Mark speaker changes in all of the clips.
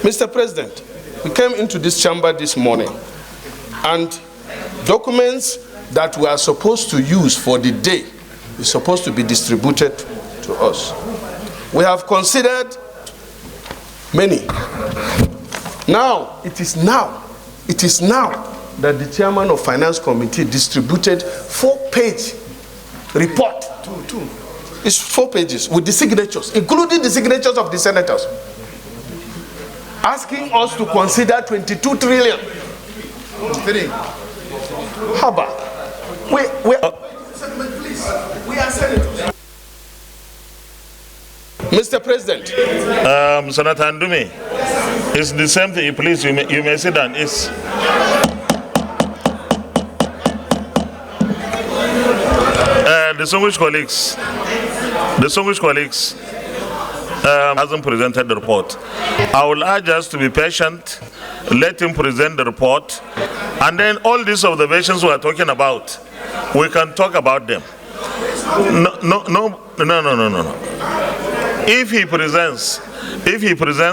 Speaker 1: Mr. President, we came into this chamber this morning and documents that we are supposed to use for the day is supposed to be distributed to us. We have considered many. Now, it is now that the chairman of Finance Committee distributed 4-page report. It's 4 pages with the signatures, including the signatures of the senators, asking us to consider 22 trillion. How about? We are senators. Mr. President.
Speaker 2: Senator Ndumi, it's the same thing. Please, you may sit down. It's distinguished colleagues, hasn't presented the report. I will urge us to be patient, let him present the report, and then all these observations we are talking about, we can talk about them. No. If he presents,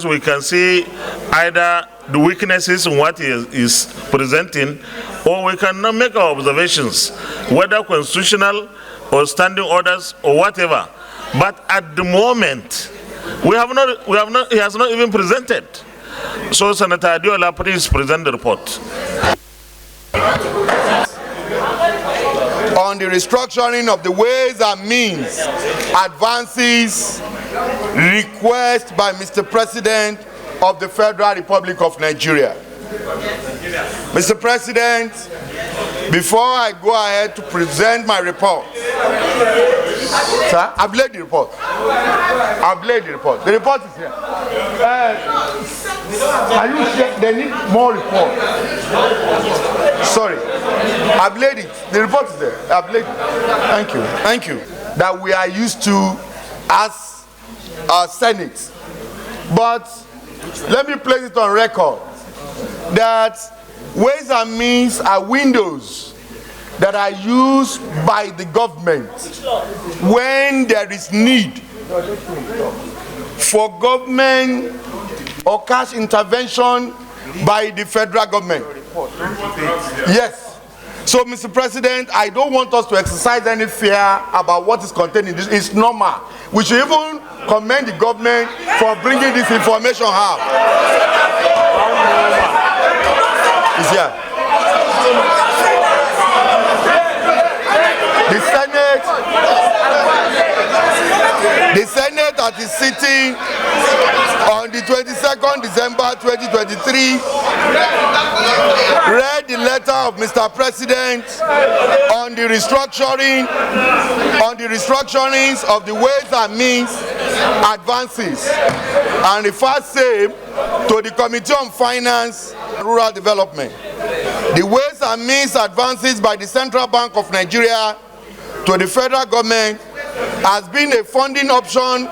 Speaker 2: we can see either the weaknesses in what he is presenting, or we can make our observations, whether constitutional or standing orders or whatever. But at the moment, he has not even presented. So Senator Adiola, please present the report.
Speaker 3: On the restructuring of the ways and means advances request by Mr. President of the Federal Republic of Nigeria. Mr. President, before I go ahead to present my report, sir, I've laid the report. The report is here. Are you sure they need more report? Sorry, I've laid it. The report is there. I've laid it. Thank you. That we are used to as our Senate. But let me place it on record that ways and means are windows that are used by the government when there is need for government or cash intervention by the federal government. Yes. So, Mr. President, I don't want us to exercise any fear about what is contained in this. It's normal. We should even commend the government for bringing this information out. It's here. The Senate that is sitting on the 22nd December 2023 read the letter of Mr. President on the restructurings of the ways and means advances, and referred same to the Committee on Finance and Rural Development. The ways and means advances by the Central Bank of Nigeria to the federal government has been a funding option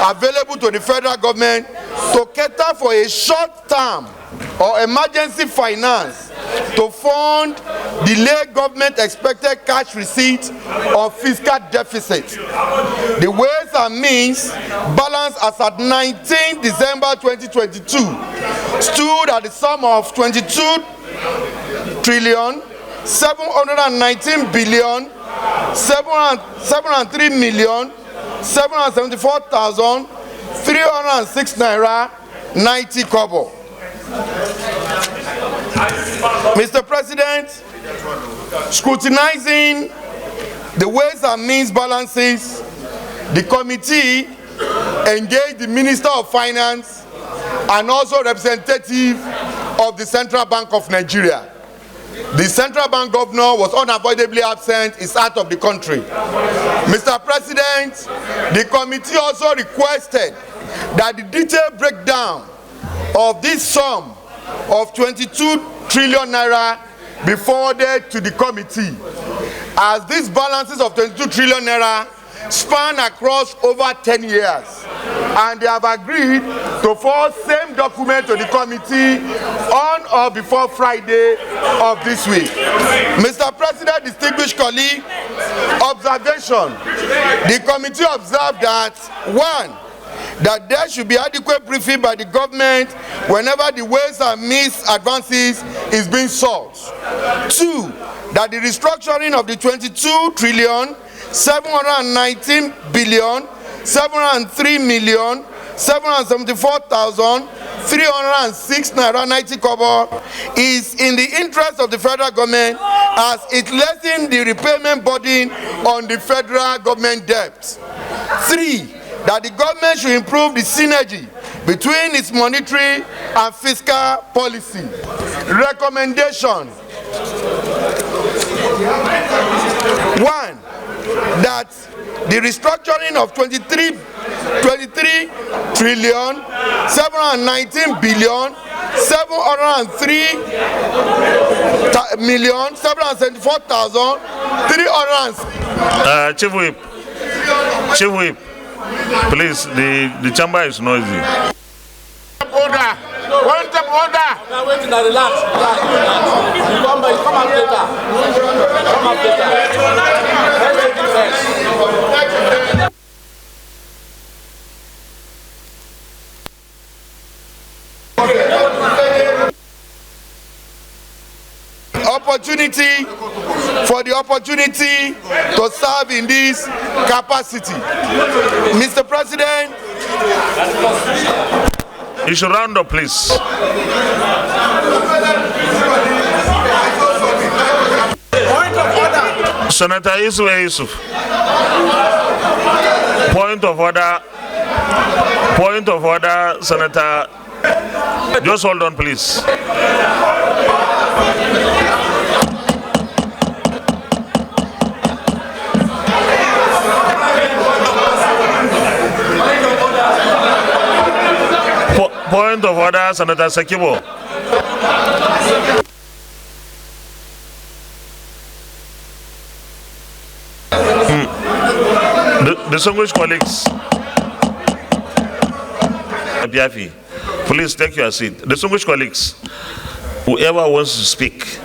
Speaker 3: available to the federal government to cater for a short-term or emergency finance to fund delayed government expected cash receipts or fiscal deficit. The ways and means balance as at 19 December 2022 stood at the sum of 22 trillion 719 billion 703,774,306 naira 90 kobo. Mr. President, scrutinizing the ways and means balances, the committee engaged the Minister of Finance and also representative of the Central Bank of Nigeria. The Central Bank Governor was unavoidably absent, is out of the country. Mr. President, the committee also requested that the detailed breakdown of this sum of 22 trillion naira be forwarded to the committee, as these balances of 22 trillion naira span across over 10 years, and they have agreed to forward same document to the committee on or before Friday of this week. Mr. President, distinguished colleague, observation. The committee observed that 1. that there should be adequate briefing by the government whenever the ways and means advances is being sought. 2, that the restructuring of the 22,793,774,306 naira 90 kobo is in the interest of the federal government as it lessens the repayment burden on the federal government debt. 3, that the government should improve the synergy between its monetary and fiscal policy. Recommendation. 1, that the restructuring of
Speaker 2: 23,719,774,300. Chief Whip, please, the chamber is noisy.
Speaker 3: Order. Point of order.
Speaker 4: Wait till I relax. You come out later. Come out later. Let's take it first.
Speaker 3: Opportunity for the opportunity to serve in this capacity. Mr. President,
Speaker 2: You should round up, please.
Speaker 4: Point of order.
Speaker 2: Senator Yusuf. Point of order. Point of order, Senator. Just hold on, please. Point of order, Senator Sekibo. Distinguished colleagues, please take your seat. Distinguished colleagues, whoever wants to speak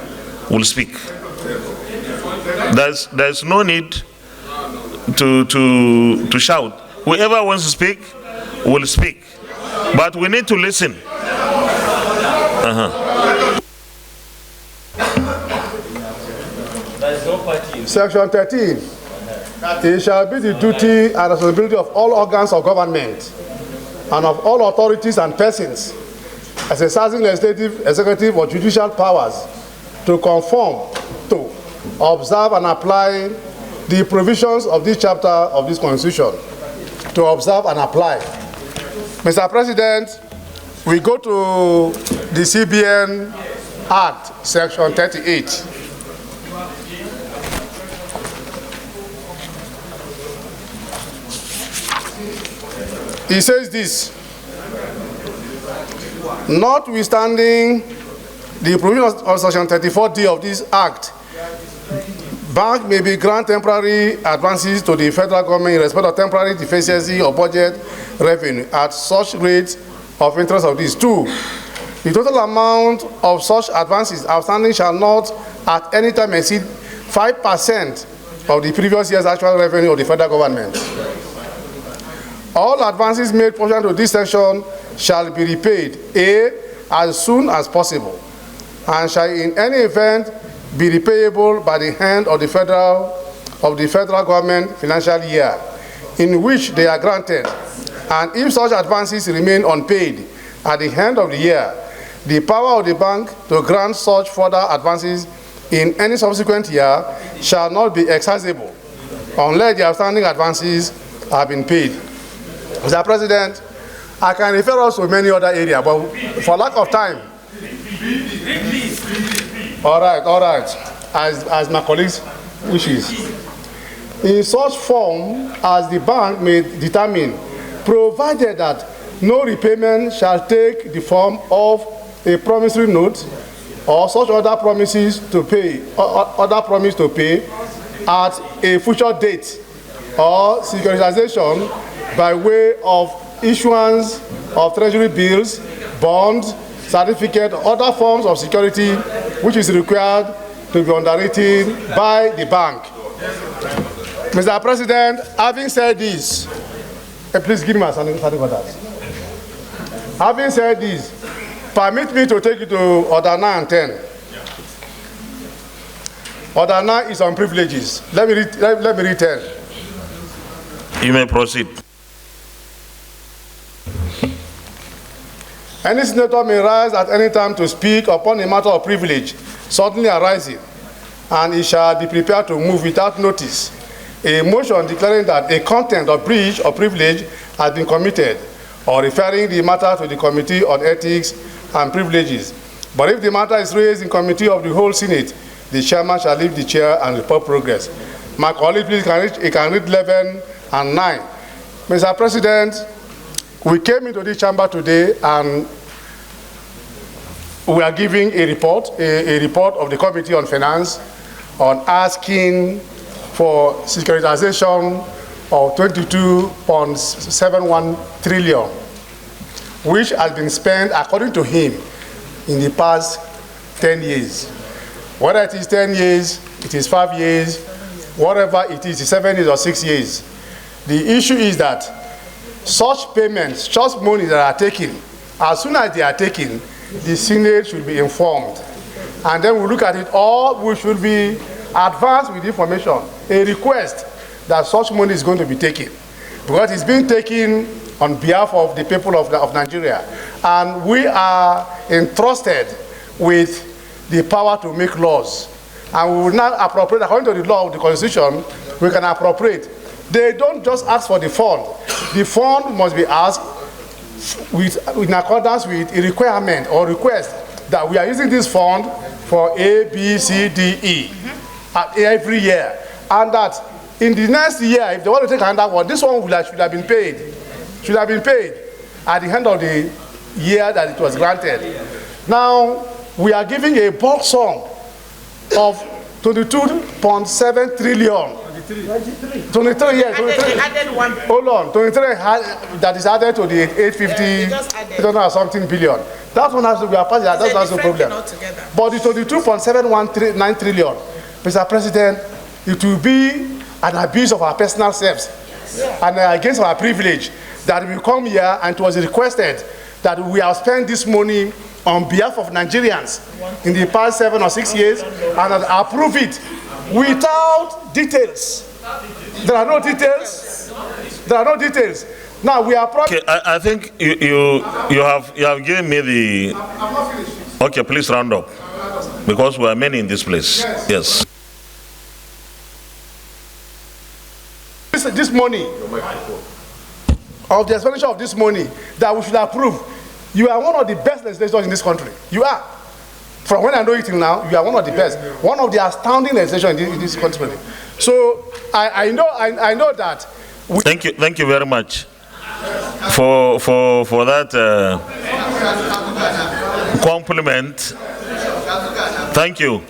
Speaker 2: will speak. There's no need to shout. Whoever wants to speak will speak. But we need to listen.
Speaker 5: Section 13. It shall be the duty and responsibility of all organs of government and of all authorities and persons exercising legislative, executive, or judicial powers to conform to, observe, and apply the provisions of this chapter of this Constitution. To observe and apply. Mr. President, we go to the CBN Act, Section 38. It says this: notwithstanding the provisions of Section 34D of this Act, bank may be grant temporary advances to the federal government in respect of temporary deficiency of budget revenue at such rate of interest of these. 2, the total amount of such advances outstanding shall not at any time exceed 5% of the previous year's actual revenue of the federal government. All advances made pursuant to this section shall be repaid A, as soon as possible, and shall in any event be repayable by the hand of the federal government financial year in which they are granted. And if such advances remain unpaid at the end of the year, the power of the bank to grant such further advances in any subsequent year shall not be exercisable unless the outstanding advances have been paid. Mr. President, I can refer also to many other areas, but for lack of time. All right, as my colleagues wishes. In such form as the bank may determine, provided that no repayment shall take the form of a promissory note or such other promises to pay, at a future date, or securitization by way of issuance of treasury bills, bonds, certificate, or other forms of security which is required to be underwritten by the bank. Mr. President, having said this, Please give me my standing orders. Having said this, permit me to take you to Order 9 and 10. Order 9 is on privileges. Let me read 10.
Speaker 2: You may proceed.
Speaker 5: Any senator may rise at any time to speak upon a matter of privilege suddenly arising, and he shall be prepared to move without notice a motion declaring that a content of breach of privilege has been committed, or referring the matter to the Committee on Ethics and Privileges. But if the matter is raised in committee of the whole Senate, the chairman shall leave the chair and report progress. My colleague, please, can read 11 and 9. Mr. President, we came into this chamber today and we are giving a report of the Committee on Finance on asking for securitization of 22.71 trillion, which has been spent, according to him, in the past 10 years. Whether it is 10 years, it is 5 years, whatever it is 7 years or 6 years. The issue is that such payments, such money that are taken, as soon as they are taken, the Senate should be informed. And then we look at it, or we should be advanced with information, a request that such money is going to be taken. Because it's being taken on behalf of the people of Nigeria. And we are entrusted with the power to make laws. And we will not appropriate, according to the law of the Constitution, we can appropriate. They don't just ask for the fund. The fund must be asked in accordance with a requirement or request that we are using this fund for A, B, C, D, E every year. And that in the next year, if they want to take another one, this one should have been paid. Should have been paid at the end of the year that it was granted. Now, we are giving a bulk sum of 22.7 trillion. 23, yes. 23. Hold on, 23 that is added to the 850 or something billion. That one has to be apart. That's not a problem. But the 22.719 trillion, Mr. President, it will be an abuse of our personal selves and against our privilege that we come here and it was requested that we have spent this money on behalf of Nigerians in the past 7 or 6 years and approve it without details. There are no details. There are no details. Now we are.
Speaker 2: Okay, I think you have given me the. Okay, please round up, because we are many in this place. Yes.
Speaker 5: This money of the expenditure of this money that we should approve. You are one of the best legislators in this country. You are. From when I know it till now, you are one of the best. One of the astounding legislators in this country. So I know that.
Speaker 2: Thank you very much for that compliment. Thank you.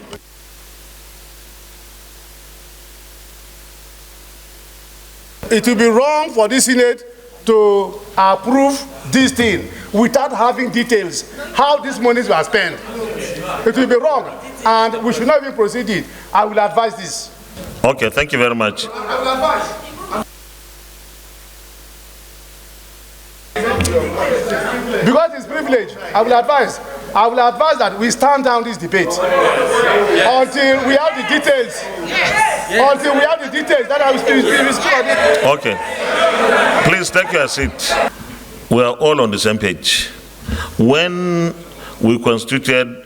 Speaker 5: It will be wrong for this Senate to approve this thing without having details how these monies were spent. It will be wrong, and we should not even proceed it. I will advise this.
Speaker 2: Okay, thank you very much.
Speaker 5: I will advise. Because it's privilege, I will advise that we stand down this debate until we have the details. Until we have the details, that I will speak on it.
Speaker 2: Okay. Please take your seat. We are all on the same page. When we constituted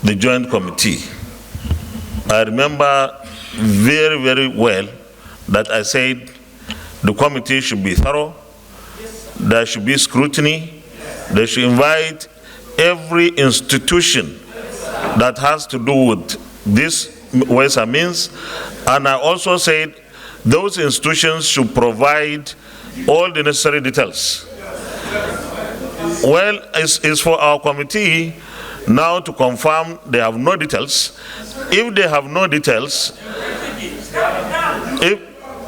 Speaker 2: the joint committee, I remember very, very well that I said the committee should be thorough, there should be scrutiny, they should invite every institution that has to do with this ways and means, and I also said those institutions should provide all the necessary details. Well, it's for our committee now to confirm they have no details. If they have no details,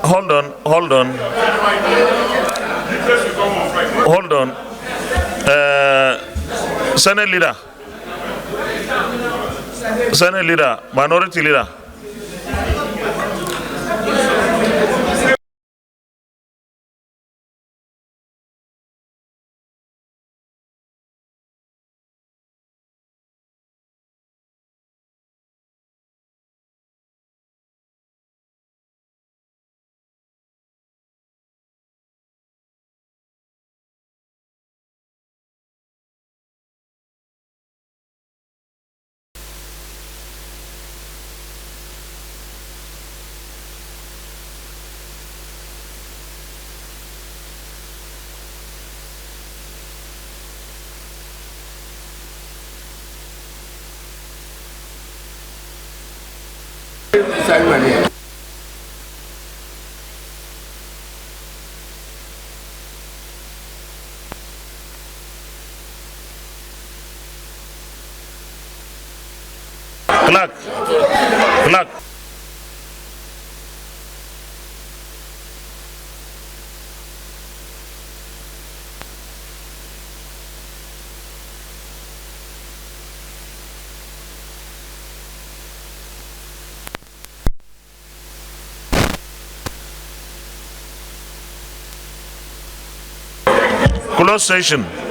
Speaker 2: hold on. Senate leader, minority leader.
Speaker 4: Ceremony.
Speaker 2: Clerk. Clerk. Close session.